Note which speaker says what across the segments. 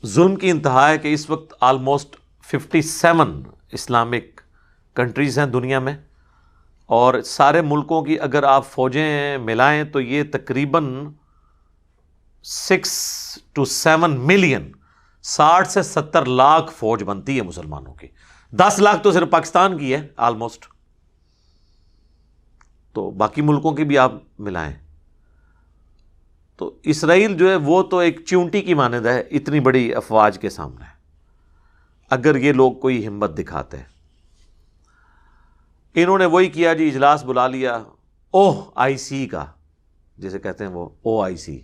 Speaker 1: ظلم کی انتہا ہے کہ اس وقت آلموسٹ 57 اسلامک کنٹریز ہیں دنیا میں، اور سارے ملکوں کی اگر آپ فوجیں ملائیں تو یہ تقریباً 6 to 7 ملین، 60 سے 70 لاکھ فوج بنتی ہے مسلمانوں کی. 10 لاکھ تو صرف پاکستان کی ہے آلموسٹ، تو باقی ملکوں کی بھی آپ ملائیں تو اسرائیل جو ہے وہ تو ایک چیونٹی کی مانند ہے اتنی بڑی افواج کے سامنے، اگر یہ لوگ کوئی ہمت دکھاتے ہیں. انہوں نے وہی کیا جی، اجلاس بلا لیا OIC کا، جسے کہتے ہیں وہ OIC،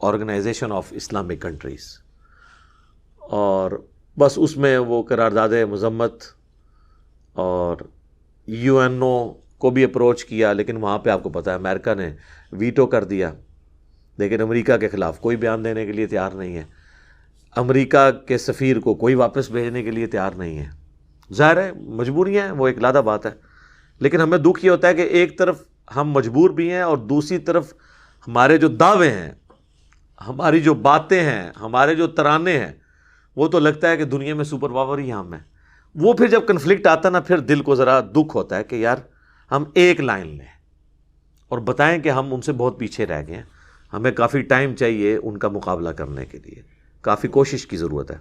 Speaker 1: organisation of Islamic countries, اور بس اس میں وہ قرارداد مذمت اور UNO کو بھی اپروچ کیا، لیکن وہاں پہ آپ کو پتہ ہے امریکہ نے ویٹو کر دیا، لیکن امریکہ کے خلاف کوئی بیان دینے کے لیے تیار نہیں ہے، امریکہ کے سفیر کو کوئی واپس بھیجنے کے لیے تیار نہیں ہے. ظاہر ہے مجبوریاں ہیں، وہ ایک علیحدہ بات ہے، لیکن ہمیں دکھ یہ ہوتا ہے کہ ایک طرف ہم مجبور بھی ہیں اور دوسری طرف ہمارے جو دعوے ہیں، ہماری جو باتیں ہیں، ہمارے جو ترانے ہیں، وہ تو لگتا ہے کہ دنیا میں سپر پاور ہی ہم ہیں. وہ پھر جب کنفلکٹ آتا نا، پھر دل کو ذرا دکھ ہوتا ہے کہ یار ہم ایک لائن لیں اور بتائیں کہ ہم ان سے بہت پیچھے رہ گئے ہیں، ہمیں کافی ٹائم چاہیے ان کا مقابلہ کرنے کے لیے، کافی کوشش کی ضرورت ہے.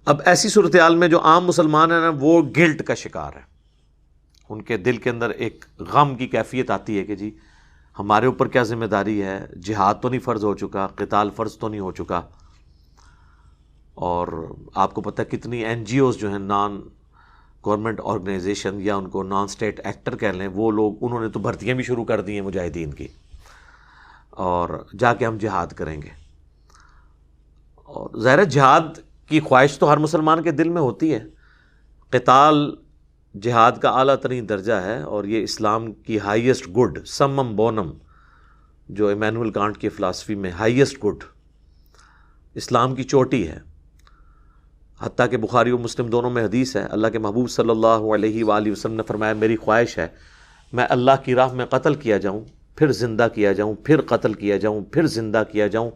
Speaker 1: اب ایسی صورتحال میں جو عام مسلمان ہیں نا، وہ گلٹ کا شکار ہے، ان کے دل کے اندر ایک غم کی کیفیت آتی ہے کہ جی ہمارے اوپر کیا ذمہ داری ہے، جہاد تو نہیں فرض ہو چکا، قتال فرض تو نہیں ہو چکا. اور آپ کو پتہ ہے کتنی NGOs جو ہیں، نان گورنمنٹ آرگنائزیشن، یا ان کو نان اسٹیٹ ایکٹر کہہ لیں، وہ لوگ انہوں نے تو بھرتیاں بھی شروع کر دی ہیں مجاہدین کی، اور جا کے ہم جہاد کریں گے. اور ظاہر ہے جہاد کی خواہش تو ہر مسلمان کے دل میں ہوتی ہے، قتال جہاد کا اعلیٰ ترین درجہ ہے، اور یہ اسلام کی ہائیسٹ گڈ، سمم بونم، جو ایمینول کانٹ کی فلاسفی میں ہائیسٹ گڈ اسلام کی چوٹی ہے. حتیٰ کہ بخاری و مسلم دونوں میں حدیث ہے، اللہ کے محبوب صلی اللہ علیہ وآلہ وسلم نے فرمایا میری خواہش ہے میں اللہ کی راہ میں قتل کیا جاؤں، پھر زندہ کیا جاؤں، پھر قتل کیا جاؤں، پھر زندہ کیا جاؤں،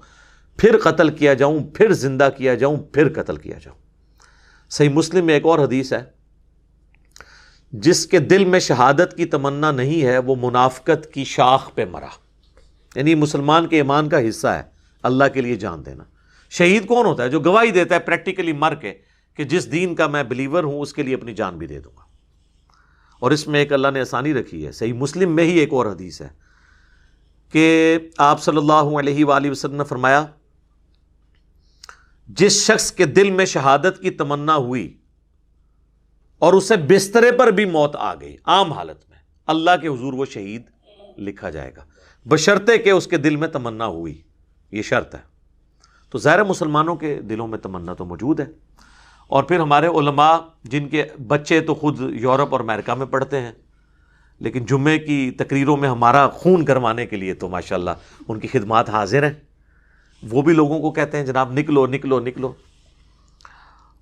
Speaker 1: پھر قتل کیا جاؤں، پھر زندہ کیا جاؤں، پھر قتل کیا جاؤں. صحیح مسلم میں ایک اور حدیث ہے، جس کے دل میں شہادت کی تمنا نہیں ہے وہ منافقت کی شاخ پہ مرا. یعنی مسلمان کے ایمان کا حصہ ہے اللہ کے لیے جان دینا. شہید کون ہوتا ہے؟ جو گواہی دیتا ہے پریکٹیکلی مر کے کہ جس دین کا میں بلیور ہوں اس کے لیے اپنی جان بھی دے دوں گا. اور اس میں ایک اللہ نے آسانی رکھی ہے، صحیح مسلم میں ہی ایک اور حدیث ہے کہ آپ صلی اللہ علیہ وآلہ وسلم نے فرمایا جس شخص کے دل میں شہادت کی تمنا ہوئی اور اسے بسترے پر بھی موت آ گئی عام حالت میں، اللہ کے حضور وہ شہید لکھا جائے گا، بشرطے کہ اس کے دل میں تمنا ہوئی، یہ شرط ہے. تو ظاہر مسلمانوں کے دلوں میں تمنا تو موجود ہے. اور پھر ہمارے علماء جن کے بچے تو خود یورپ اور امریکہ میں پڑھتے ہیں، لیکن جمعے کی تقریروں میں ہمارا خون کروانے کے لیے تو ماشاءاللہ ان کی خدمات حاضر ہیں. وہ بھی لوگوں کو کہتے ہیں جناب نکلو نکلو نکلو،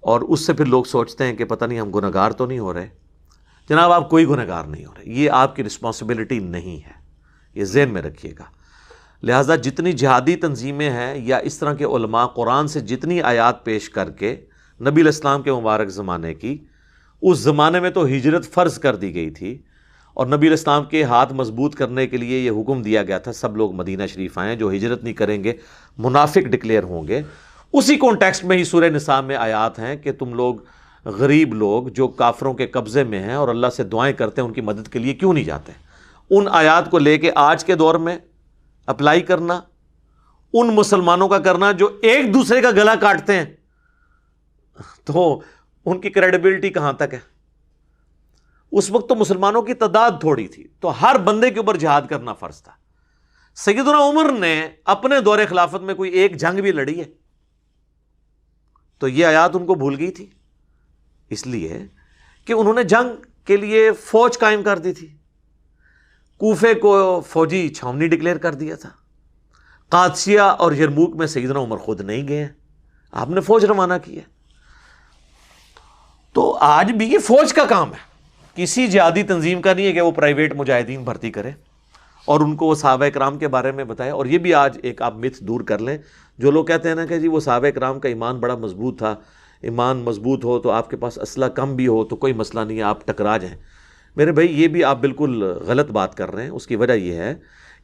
Speaker 1: اور اس سے پھر لوگ سوچتے ہیں کہ پتہ نہیں ہم گنہگار تو نہیں ہو رہے. جناب آپ کوئی گنہگار نہیں ہو رہے، یہ آپ کی رسپانسبلٹی نہیں ہے، یہ ذہن میں رکھیے گا. لہٰذا جتنی جہادی تنظیمیں ہیں یا اس طرح کے علماء قرآن سے جتنی آیات پیش کر کے نبی علیہ السلام کے مبارک زمانے کی، اس زمانے میں تو ہجرت فرض کر دی گئی تھی، اور نبی علیہ السلام کے ہاتھ مضبوط کرنے کے لیے یہ حکم دیا گیا تھا سب لوگ مدینہ شریف آئیں، جو ہجرت نہیں کریں گے منافق ڈکلیئر ہوں گے. اسی کانٹیکسٹ میں ہی سورہ نساء میں آیات ہیں کہ تم لوگ غریب لوگ جو کافروں کے قبضے میں ہیں اور اللہ سے دعائیں کرتے ہیں ان کی مدد کے لیے کیوں نہیں جاتے. ان آیات کو لے کے آج کے دور میں اپلائی کرنا، ان مسلمانوں کا کرنا جو ایک دوسرے کا گلا کاٹتے ہیں، تو ان کی کریڈیبلٹی کہاں تک ہے؟ اس وقت تو مسلمانوں کی تعداد تھوڑی تھی، تو ہر بندے کے اوپر جہاد کرنا فرض تھا. سیدنا عمر نے اپنے دور خلافت میں کوئی ایک جنگ بھی لڑی ہے؟ تو یہ آیات ان کو بھول گئی تھی، اس لیے کہ انہوں نے جنگ کے لیے فوج قائم کر دی تھی، کوفے کو فوجی چھاونی ڈکلیئر کر دیا تھا. قادسیہ اور یرموک میں سیدنا عمر خود نہیں گئے ہیں، آپ نے فوج روانہ کی ہے. تو آج بھی یہ فوج کا کام ہے، کسی جہادی تنظیم کا نہیں ہے کہ وہ پرائیویٹ مجاہدین بھرتی کرے. اور ان کو وہ صحابہ کرام کے بارے میں بتایا. اور یہ بھی آج ایک آپ متھ دور کر لیں, جو لوگ کہتے ہیں نا کہ جی وہ صحابہ کرام کا ایمان بڑا مضبوط تھا, ایمان مضبوط ہو تو آپ کے پاس اسلحہ کم بھی ہو تو کوئی مسئلہ نہیں ہے, آپ ٹکرا جائیں. میرے بھائی یہ بھی آپ بالکل غلط بات کر رہے ہیں. اس کی وجہ یہ ہے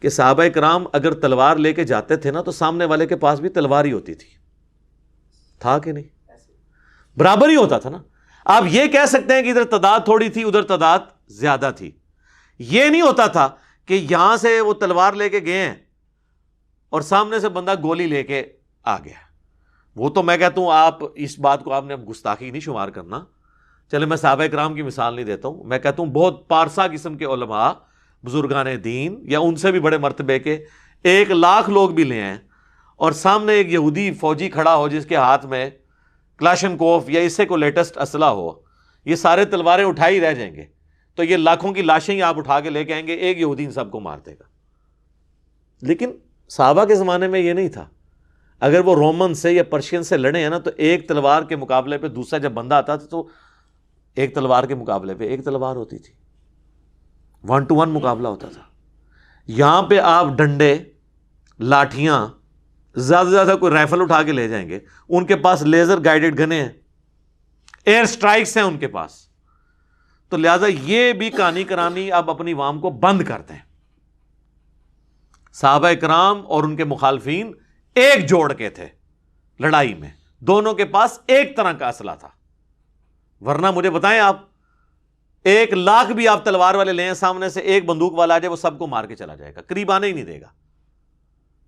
Speaker 1: کہ صحابہ کرام اگر تلوار لے کے جاتے تھے نا تو سامنے والے کے پاس بھی تلوار ہی ہوتی تھی, تھا کہ نہیں؟ برابر ہی ہوتا تھا نا. آپ یہ کہہ سکتے ہیں کہ ادھر تعداد تھوڑی تھی ادھر تعداد زیادہ تھی. یہ نہیں ہوتا تھا کہ یہاں سے وہ تلوار لے کے گئے ہیں اور سامنے سے بندہ گولی لے کے آ گیا. وہ تو میں کہتا ہوں آپ اس بات کو آپ نے اب گستاخی نہیں شمار کرنا. چلے میں صحابہ کرام کی مثال نہیں دیتا ہوں, میں کہتا ہوں بہت پارسا قسم کے علماء بزرگان دین یا ان سے بھی بڑے مرتبے کے 1,00,000 لوگ بھی لے آئیں اور سامنے ایک یہودی فوجی کھڑا ہو جس کے ہاتھ میں کلاشنکوف یا اس سے کوئی لیٹسٹ اسلحہ ہو, یہ سارے تلواریں اٹھائی رہ جائیں گے تو یہ لاکھوں کی لاشیں ہی آپ اٹھا کے لے کے آئیں گے, ایک یہودی ان سب کو مار دے گا. لیکن صحابہ کے زمانے میں یہ نہیں تھا. اگر وہ رومن سے یا پرشین سے لڑے ہیں نا تو ایک تلوار کے مقابلے پہ دوسرا جب بندہ آتا تھا تو ایک تلوار کے مقابلے پہ ایک تلوار ہوتی تھی, 1 to 1 مقابلہ ہوتا تھا. یہاں پہ آپ ڈنڈے, لاٹھیاں, زیادہ سے زیادہ کوئی رائفل اٹھا کے لے جائیں گے. ان کے پاس لیزر گائیڈڈ گنیں ہیں, ایئر سٹرائکس ہیں ان کے پاس. تو لہذا یہ بھی کہانی کرانی اب اپنی عوام کو بند کرتے ہیں. صحابہ کرام اور ان کے مخالفین ایک جوڑ کے تھے لڑائی میں, دونوں کے پاس ایک طرح کا اسلحہ تھا. ورنہ مجھے بتائیں آپ 1,00,000 بھی آپ تلوار والے لیں, سامنے سے ایک بندوق والا آ جائے وہ سب کو مار کے چلا جائے گا, قریب آنے ہی نہیں دے گا.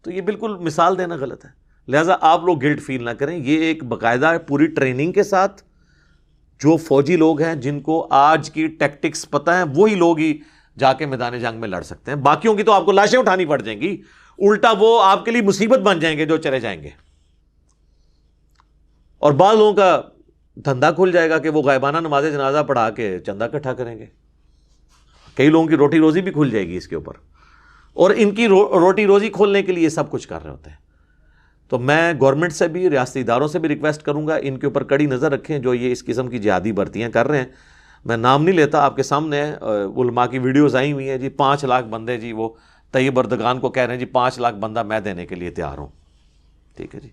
Speaker 1: تو یہ بالکل مثال دینا غلط ہے. لہٰذا آپ لوگ گلٹ فیل نہ کریں. یہ ایک باقاعدہ پوری ٹریننگ کے ساتھ جو فوجی لوگ ہیں جن کو آج کی ٹیکٹکس پتہ ہیں وہی لوگ ہی جا کے میدان جنگ میں لڑ سکتے ہیں. باقیوں کی تو آپ کو لاشیں اٹھانی پڑ جائیں گی, الٹا وہ آپ کے لیے مصیبت بن جائیں گے جو چلے جائیں گے. اور بعض لوگوں کا دھندا کھل جائے گا کہ وہ غائبانہ نماز جنازہ پڑھا کے چندہ اکٹھا کریں گے. کئی لوگوں کی روٹی روزی بھی کھل جائے گی اس کے اوپر, اور ان کی روٹی روزی کھولنے کے لیے سب کچھ کر رہے ہوتے ہیں. تو میں گورنمنٹ سے بھی, ریاستی اداروں سے بھی ریکویسٹ کروں گا ان کے اوپر کڑی نظر رکھیں جو یہ اس قسم کی جہادی بھرتیاں کر رہے ہیں. میں نام نہیں لیتا, آپ کے سامنے علماء کی ویڈیوز آئی ہوئی ہیں جی. 5,00,000 بندے جی وہ طیب اردگان کو کہہ رہے ہیں جی 5,00,000 بندہ میں دینے کے لیے تیار ہوں. ٹھیک ہے جی,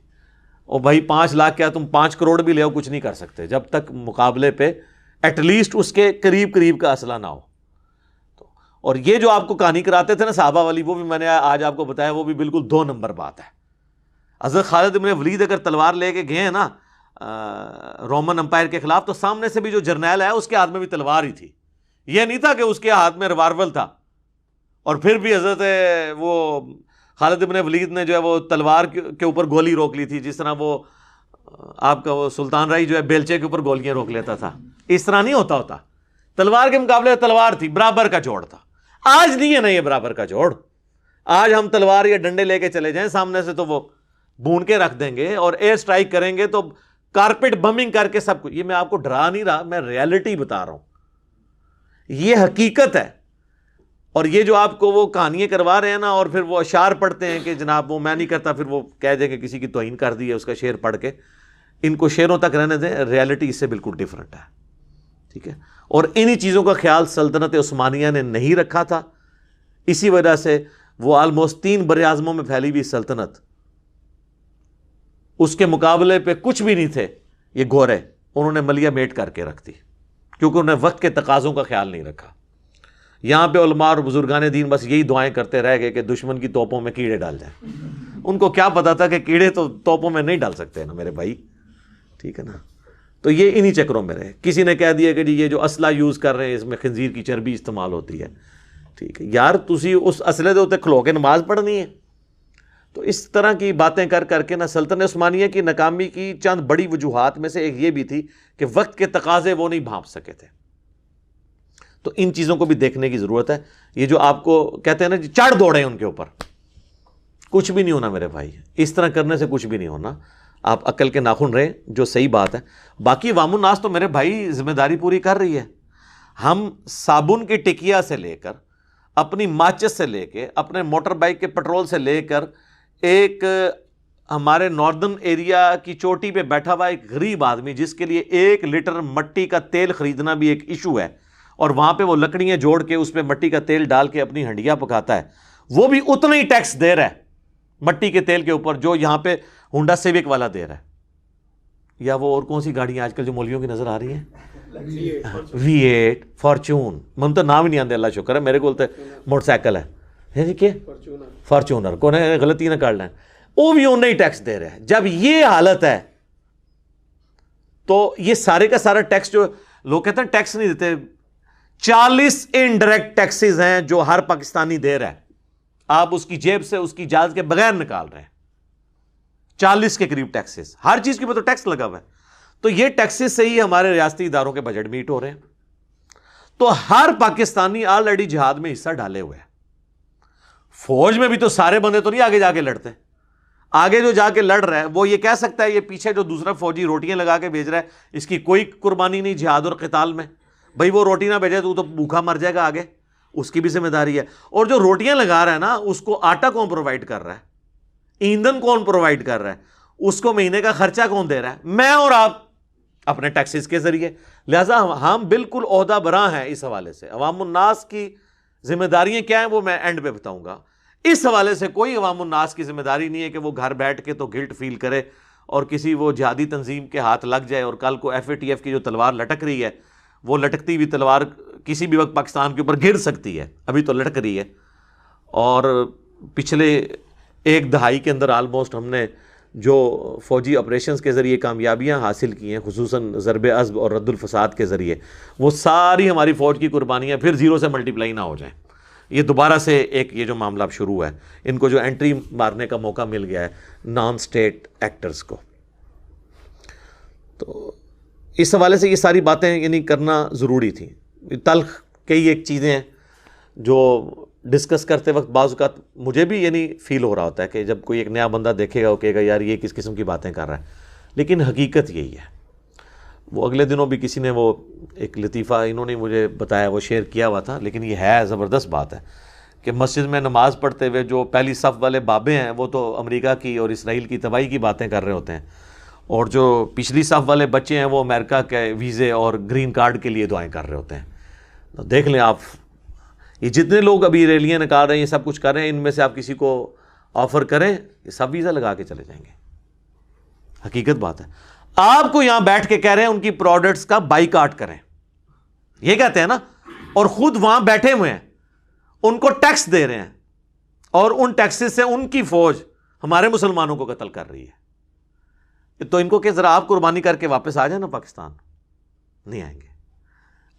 Speaker 1: اور بھائی 5,00,000 کیا تم 5 کروڑ بھی لے آؤ کچھ نہیں کر سکتے جب تک مقابلے پہ ایٹ لیسٹ اس کے قریب قریب کا اسلحہ نہ ہو. اور یہ جو آپ کو کہانی کراتے تھے نا صحابہ والی, وہ بھی میں نے آج آپ کو بتایا, وہ بھی بالکل 2 نمبر بات ہے. حضرت خالد بن ولید اگر تلوار لے کے گئے ہیں نا رومن امپائر کے خلاف, تو سامنے سے بھی جو جرنیل ہے اس کے ہاتھ میں بھی تلوار ہی تھی. یہ نہیں تھا کہ اس کے ہاتھ میں ریوالور تھا. اور پھر بھی حضرت وہ خالد بن ولید نے جو ہے وہ تلوار کے اوپر گولی روک لی تھی, جس طرح وہ آپ کا وہ سلطان رائی جو ہے بیلچے کے اوپر گولیاں روک لیتا تھا. اس طرح نہیں ہوتا. تلوار کے مقابلے تلوار تھی, برابر کا جوڑ تھا. آج نہیں ہے نا یہ برابر کا جوڑ. آج ہم تلوار یا ڈنڈے لے کے چلے جائیں سامنے سے تو وہ بھون کے رکھ دیں گے, اور ایئر سٹرائک کریں گے تو کارپیٹ بمنگ کر کے سب کچھ. یہ میں آپ کو ڈرا نہیں رہا, میں ریالٹی بتا رہا ہوں, یہ حقیقت ہے. اور یہ جو آپ کو وہ کہانیاں کروا رہے ہیں نا, اور پھر وہ اشعار پڑھتے ہیں کہ جناب وہ میں نہیں کرتا, پھر وہ کہہ دیں کہ کسی کی توہین کر دی ہے اس کا شعر پڑھ کے, ان کو شعروں تک رہنے دیں. ریالٹی اس سے بالکل ڈیفرنٹ ہے. ٹھیک ہے, اور انہی چیزوں کا خیال سلطنت عثمانیہ نے نہیں رکھا تھا. اسی وجہ سے وہ آلموسٹ 3 براعظموں میں پھیلی ہوئی سلطنت, اس کے مقابلے پہ کچھ بھی نہیں تھے یہ گورے, انہوں نے ملیا میٹ کر کے رکھ دی کیونکہ انہوں نے وقت کے تقاضوں کا خیال نہیں رکھا. یہاں پہ علماء اور بزرگان دین بس یہی دعائیں کرتے رہ گئے کہ دشمن کی توپوں میں کیڑے ڈال جائیں. ان کو کیا پتا تھا کہ کیڑے تو توپوں میں نہیں ڈال سکتے نا میرے بھائی. ٹھیک ہے نا, تو یہ انہی چکروں میں رہے. کسی نے کہہ دیا کہ جی یہ جو اسلحہ یوز کر رہے ہیں اس میں خنزیر کی چربی استعمال ہوتی ہے. ٹھیک ہے یار, تسی اس اسلحے دے اوتے کھلو کے نماز پڑھنی ہے. تو اس طرح کی باتیں کر کر کے نا سلطنت عثمانیہ کی ناکامی کی چند بڑی وجوہات میں سے ایک یہ بھی تھی کہ وقت کے تقاضے وہ نہیں بھانپ سکے تھے. تو ان چیزوں کو بھی دیکھنے کی ضرورت ہے. یہ جو آپ کو کہتے ہیں نا چڑھ دوڑے ان کے اوپر, کچھ بھی نہیں ہونا میرے بھائی. اس طرح کرنے سے کچھ بھی نہیں ہونا. آپ عقل کے ناخن رہیں, جو صحیح بات ہے. باقی عوام الناس تو میرے بھائی ذمہ داری پوری کر رہی ہے. ہم صابن کی ٹکیا سے لے کر, اپنی ماچس سے لے کے, اپنے موٹر بائک کے پٹرول سے لے کر, ایک ہمارے ناردرن ایریا کی چوٹی پہ بیٹھا ہوا ایک غریب آدمی جس کے لیے 1 لیٹر مٹی کا تیل خریدنا بھی ایک ایشو ہے, اور وہاں پہ وہ لکڑیاں جوڑ کے اس پہ مٹی کا تیل ڈال کے اپنی ہنڈیاں پکاتا ہے، وہ بھی اتنا ہی ٹیکس دے رہا ہے مٹی کے تیل کے اوپر جو یہاں پہ ہونڈا سیوک والا دے رہا ہے، یا وہ اور کون سی گاڑیاں آج کل جو مولویوں کی نظر آ رہی ہیں، V8 فارچون، من تو نام ہی نہیں آتے، اللہ شکر ہے، میرے کو موٹر سائیکل ہے جی، کیا فارچونر کو غلطی نہ کر لیں، وہ بھی انہیں ہی ٹیکس دے رہے ہیں۔ جب یہ حالت ہے تو یہ سارے کا سارا ٹیکس جو لوگ کہتے ہیں ٹیکس نہیں دیتے، 40 انڈائریکٹ ٹیکسز ہیں جو ہر پاکستانی دے رہا ہے، آپ اس کی جیب سے اس کی اجازت کے بغیر نکال رہے ہیں، 40 کے قریب ٹیکسز، ہر چیز کے اوپر تو ٹیکس لگا ہوا ہے۔ تو یہ ٹیکسز سے ہی ہمارے ریاستی اداروں کے بجٹ میٹ ہو رہے ہیں۔ تو ہر پاکستانی آلریڈی جہاد میں حصہ ڈالے ہوئے ہیں۔ فوج میں بھی تو سارے بندے تو نہیں آگے جا کے لڑتے، آگے جو جا کے لڑ رہا ہے وہ یہ کہہ سکتا ہے یہ پیچھے جو دوسرا فوجی روٹیاں لگا کے بھیج رہا ہے اس کی کوئی قربانی نہیں جہاد اور قتال میں، بھائی وہ روٹی نہ بھیجے تو بھوکا مر جائے گا آگے، اس کی بھی ذمہ داری ہے۔ اور جو روٹیاں لگا رہا ہے نا اس کو آٹا کون پرووائڈ کر رہا ہے، ایندھن کون پرووائڈ کر رہا ہے، اس کو مہینے کا خرچہ کون دے رہا ہے، میں اور آپ اپنے ٹیکسز کے ذریعے۔ لہٰذا ہم بالکل عہدہ براں ہیں اس حوالے سے۔ عوام الناس کی ذمہ داریاں کیا ہیں وہ میں اینڈ پہ بتاؤں گا۔ اس حوالے سے کوئی عوام الناس کی ذمہ داری نہیں ہے کہ وہ گھر بیٹھ کے تو گلٹ فیل کرے اور کسی وہ جہادی تنظیم کے ہاتھ لگ جائے، اور کل کو FATF کی جو تلوار لٹک رہی ہے وہ لٹکتی ہوئی تلوار کسی بھی وقت پاکستان کے اوپر گر سکتی ہے، ابھی تو لٹک رہی ہے۔ اور پچھلے ایک دہائی کے اندر آلموسٹ ہم نے جو فوجی آپریشنز کے ذریعے کامیابیاں حاصل کی ہیں، خصوصاً ضرب عصب اور رد الفساد کے ذریعے، وہ ساری ہماری فوج کی قربانیاں پھر زیرو سے ملٹیپلائی نہ ہو جائیں۔ یہ دوبارہ سے ایک یہ جو معاملہ اب شروع ہے، ان کو جو انٹری مارنے کا موقع مل گیا ہے نان سٹیٹ ایکٹرز کو، تو اس حوالے سے یہ ساری باتیں یعنی کرنا ضروری تھی۔ تلخ کئی ایک چیزیں ہیں جو ڈسکس کرتے وقت بعض اوقات مجھے بھی یعنی فیل ہو رہا ہوتا ہے کہ جب کوئی ایک نیا بندہ دیکھے گا وہ کہے گا یار یہ کس قسم کی باتیں کر رہا ہے، لیکن حقیقت یہی ہے۔ وہ اگلے دنوں بھی کسی نے وہ ایک لطیفہ انہوں نے مجھے بتایا، وہ شیئر کیا ہوا تھا، لیکن یہ ہے زبردست بات ہے کہ مسجد میں نماز پڑھتے ہوئے جو پہلی صف والے بابے ہیں وہ تو امریکہ کی اور اسرائیل کی تباہی کی باتیں کر رہے ہوتے ہیں، اور جو پچھلی صف والے بچے ہیں وہ امریکہ کے ویزے اور گرین کارڈ کے لیے دعائیں کر رہے ہوتے ہیں۔ تو دیکھ لیں آپ، یہ جتنے لوگ ابھی ریلیاں نکال رہے ہیں، یہ سب کچھ کر رہے ہیں، ان میں سے آپ کسی کو آفر کریں یہ سب ویزا لگا کے چلے جائیں گے۔ حقیقت بات ہے۔ آپ کو یہاں بیٹھ کے کہہ رہے ہیں ان کی پروڈکٹس کا بائیکاٹ کریں، یہ کہتے ہیں نا، اور خود وہاں بیٹھے ہوئے ہیں، ان کو ٹیکس دے رہے ہیں، اور ان ٹیکسز سے ان کی فوج ہمارے مسلمانوں کو قتل کر رہی ہے۔ تو ان کو کہ ذرا آپ قربانی کر کے واپس آ جائیں نا پاکستان، نہیں آئیں گے۔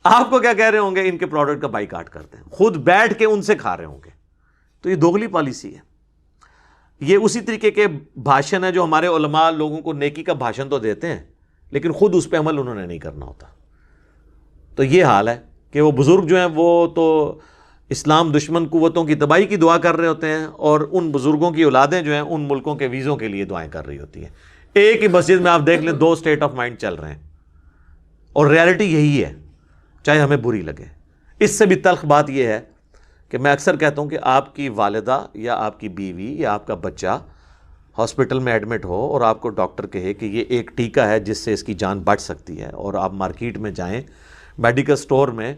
Speaker 1: آپ کو کیا کہہ رہے ہوں گے، ان کے پروڈکٹ کا بائیکاٹ کرتے ہیں، خود بیٹھ کے ان سے کھا رہے ہوں گے۔ تو یہ دوگلی پالیسی ہے۔ یہ اسی طریقے کے بھاشن ہے جو ہمارے علماء لوگوں کو نیکی کا بھاشن تو دیتے ہیں لیکن خود اس پہ عمل انہوں نے نہیں کرنا ہوتا۔ تو یہ حال ہے کہ وہ بزرگ جو ہیں وہ تو اسلام دشمن قوتوں کی تباہی کی دعا کر رہے ہوتے ہیں، اور ان بزرگوں کی اولادیں جو ہیں ان ملکوں کے ویزوں کے لیے دعائیں کر رہی ہوتی ہیں۔ ایک ہی مسجد میں آپ دیکھ لیں 2 اسٹیٹ آف مائنڈ چل رہے ہیں، اور ریالٹی یہی ہے، چاہے ہمیں بری لگے۔ اس سے بھی تلخ بات یہ ہے کہ میں اکثر کہتا ہوں کہ آپ کی والدہ یا آپ کی بیوی یا آپ کا بچہ ہاسپٹل میں ایڈمٹ ہو اور آپ کو ڈاکٹر کہے کہ یہ ایک ٹیکہ ہے جس سے اس کی جان بچ سکتی ہے، اور آپ مارکیٹ میں جائیں میڈیکل سٹور میں،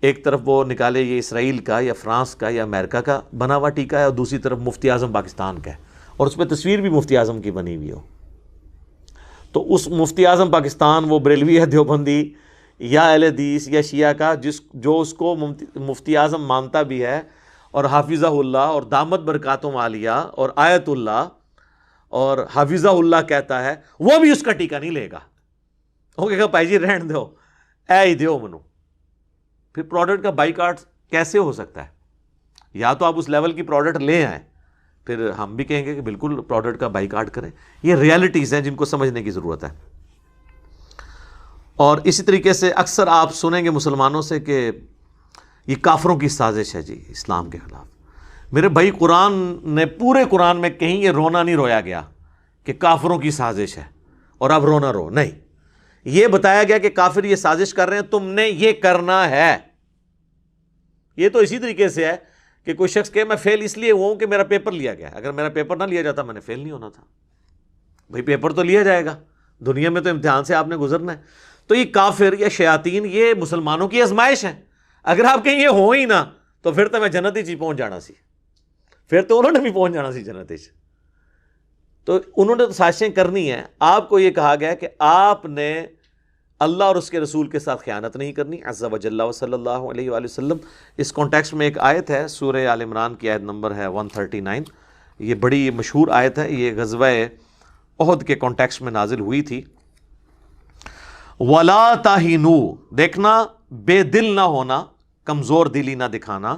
Speaker 1: ایک طرف وہ نکالے یہ اسرائیل کا یا فرانس کا یا امریکہ کا بنا ہوا ٹیکہ ہے، اور دوسری طرف مفتی اعظم پاکستان کا ہے، اور اس پہ تصویر بھی مفتی اعظم کی بنی ہوئی ہو، تو اس مفتی اعظم پاکستان وہ بریلوی ہے، دیوبندی یا اہل حدیث یا شیعہ کا جو اس کو مفتی اعظم مانتا بھی ہے، اور حافظہ اللہ اور دامت برکاتہم عالیہ اور آیت اللہ اور حافظہ اللہ کہتا ہے، وہ بھی اس کا ٹیکہ نہیں لے گا، وہ کہے گا بھائی جی رہن دو، اے ہی دیو منو۔ پھر پروڈکٹ کا بائیکاٹ کیسے ہو سکتا ہے؟ یا تو آپ اس لیول کی پروڈکٹ لے آئیں، پھر ہم بھی کہیں گے کہ بالکل پروڈکٹ کا بائیکاٹ کریں۔ یہ ریالٹیز ہیں جن کو سمجھنے کی ضرورت ہے۔ اور اسی طریقے سے اکثر آپ سنیں گے مسلمانوں سے کہ یہ کافروں کی سازش ہے جی اسلام کے خلاف۔ میرے بھائی قرآن نے پورے قرآن میں کہیں یہ رونا نہیں رویا گیا کہ کافروں کی سازش ہے اور اب رونا رو، نہیں، یہ بتایا گیا کہ کافر یہ سازش کر رہے ہیں، تم نے یہ کرنا ہے۔ یہ تو اسی طریقے سے ہے کہ کوئی شخص کہ میں فیل اس لیے ہوا ہوں کہ میرا پیپر لیا گیا، اگر میرا پیپر نہ لیا جاتا میں نے فیل نہیں ہونا تھا۔ بھائی پیپر تو لیا جائے گا، دنیا میں تو امتحان سے آپ نے گزرنا ہے۔ تو یہ کافر یا شیاطین یہ مسلمانوں کی آزمائش ہے، اگر آپ کہیں یہ ہو ہی نہ تو پھر تو میں جنت ہی پہنچ جانا سی، پھر تو انہوں نے بھی پہنچ جانا سی جنت ہی۔ تو انہوں نے تو سازشیں کرنی ہیں۔ آپ کو یہ کہا گیا کہ آپ نے اللہ اور اس کے رسول کے ساتھ خیانت نہیں کرنی، عز و جل و صلی اللہ علیہ وآلہ وسلم۔ اس کانٹیکسٹ میں ایک آیت ہے، سورہ آل عمران کی آیت نمبر ہے 139، یہ بڑی مشہور آیت ہے، یہ غزوہ احد کے کانٹیکسٹ میں نازل ہوئی تھی۔ وَلَا تَهِنُوا، دیکھنا بے دل نہ ہونا، کمزور دلی نہ دکھانا،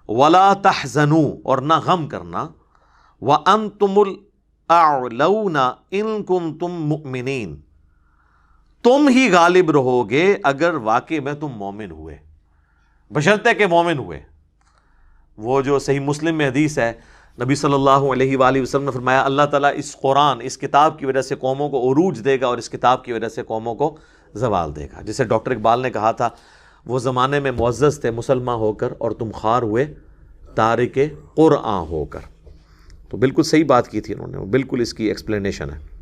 Speaker 1: وَلَا تَحْزَنُوا، اور نہ غم کرنا، وَأَنْتُمُ الْأَعْلَوْنَ إِن كُنتُم مُؤْمِنِينَ، تم ہی غالب رہو گے اگر واقعی میں تم مومن ہوئے، بشرطے کہ مومن ہوئے۔ وہ جو صحیح مسلم میں حدیث ہے، نبی صلی اللہ علیہ وآلہ وسلم نے فرمایا اللہ تعالیٰ اس قرآن، اس کتاب کی وجہ سے قوموں کو عروج دے گا اور اس کتاب کی وجہ سے قوموں کو زوال دے گا۔ جسے ڈاکٹر اقبال نے کہا تھا، وہ زمانے میں معزز تھے مسلمان ہو کر اور تم خوار ہوئے تارک قرآن ہو کر۔ تو بالکل صحیح بات کی تھی انہوں نے، بالکل اس کی ایکسپلینیشن ہے۔